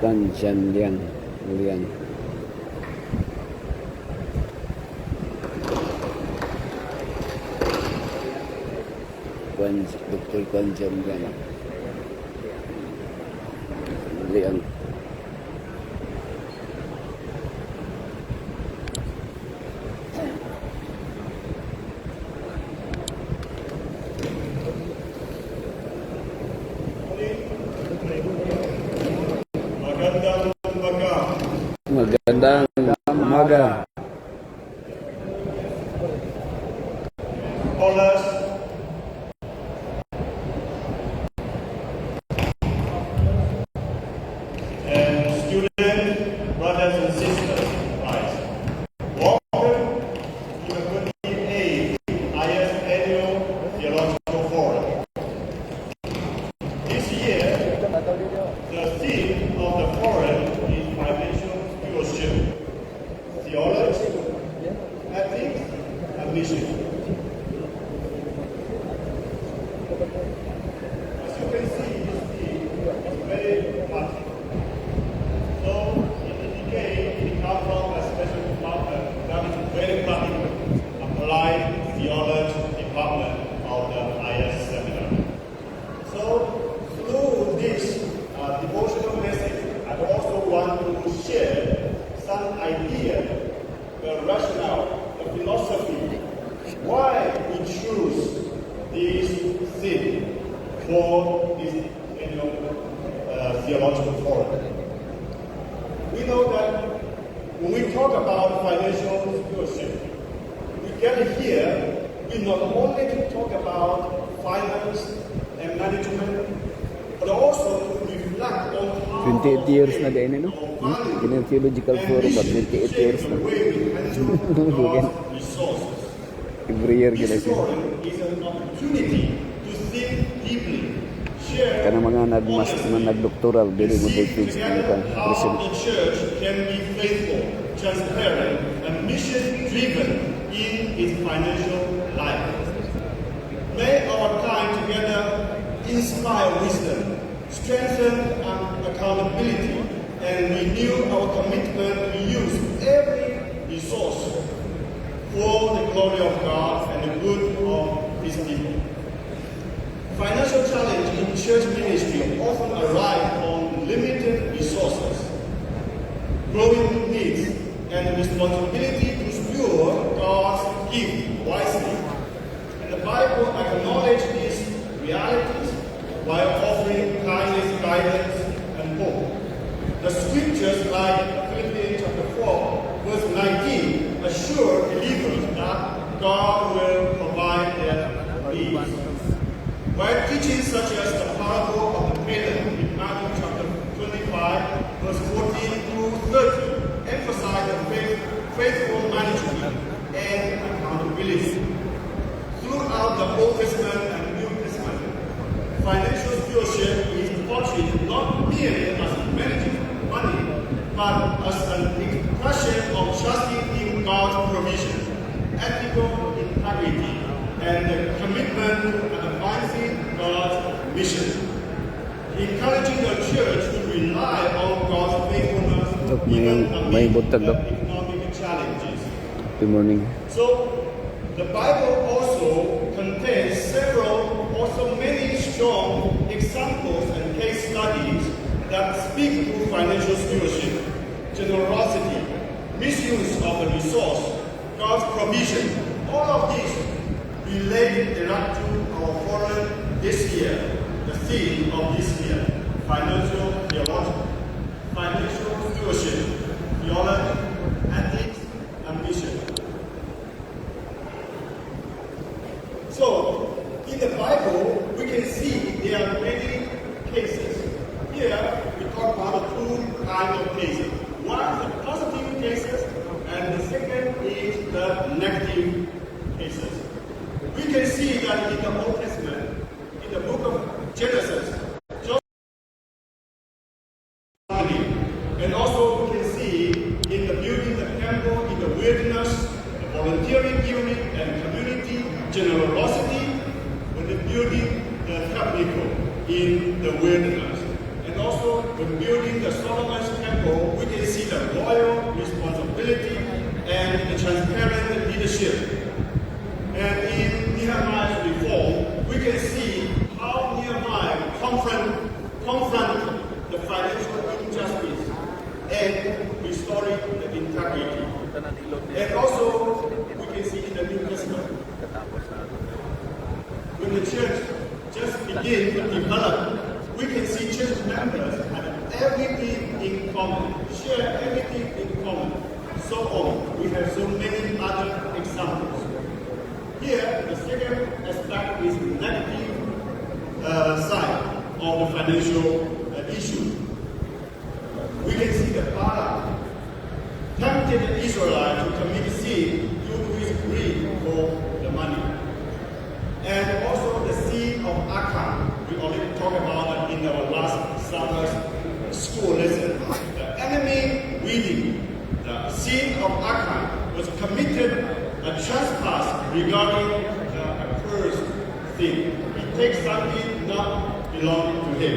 Lian. Dr. Lian. Magandang umaga. And students, brothers and sisters, guys, welcome to the 28th AIIAS Annual Theological Forum. This year, the theme of the forum is financial stewardship, theology, ethics, and mission. As you can see, this theme is very practical. So it indicates it comes from a special department that is very practical, applied theology department of the AIIAS seminar. So through this devotional message, I also want to share some ideas, the rationale, the philosophy, why we choose this theme for this annual theological forum. We know that when we talk about financial stewardship, we get here, we not only to talk about finance and management, but also to reflect on how 28 years na din, no? In a theological forum, but 28 years na. resources. Every year gila This siya. forum is an opportunity to think deeply, share Kana mga nag-doctoral, dili mo tayo together how the church can be faithful, transparent, and mission-driven in its financial life. May our time together inspire wisdom, strengthen accountability, and renew our commitment to use every resource for the glory of God and the good of His people. Financial challenges in church ministry often arise from limited resources, growing needs, and the responsibility to steward God's gift wisely. And the Bible acknowledges these realities while offering kindness, guidance, and hope. The scriptures like Philippians chapter 4, verse 19, assure believers that God will provide their needs. While teachings such as the parable of the talent in Matthew chapter 25, verse 14 through 30, emphasize the faithful management and accountability. Throughout the Old Testament and New Testament, financial stewardship is portrayed not merely as managing money, but as an expression of trusting in God's provision, ethical integrity, and the commitment to advancing God's mission. Encouraging the church to rely on God's faithfulness even amid the economic challenges. Good morning. So, the Bible also contains many strong examples and case studies that speak to financial stewardship, generosity, misuse of the resource, God's provision. All of these relate direct to our forum this year, the theme of this year, financial theology, financial stewardship, theology, ethics, and mission. So, in the Bible, we can see there are many cases. Here, we talk about two kinds of cases. One is the positive cases, and the second is the negative cases. We can see that in the Old Testament, in the book of Genesis, and also we can see in the building the temple in the wilderness, the volunteering unit and community generosity when the building the tabernacle in the wilderness. And also, when building the Solomon's temple, we can see the royal responsibility and the transparent leadership. And in Nehemiah's reform, we can see how Nehemiah confront the financial injustice and restoring the integrity. And also, we can see in the New Testament, when the church just begin to develop, we can see church members have everything in common, share everything in common, so on. We have so many other examples. Here, the second aspect is the negative side of the financial issue. We can see the Balak tempted the Israelites to commit sin due to his greed for the money. And also the sin of Achan. We already talked about it in our last summer's school lesson. The enemy winning. The sin of Achan was committed a trespass regarding the accursed thing. He takes something not belonging to him.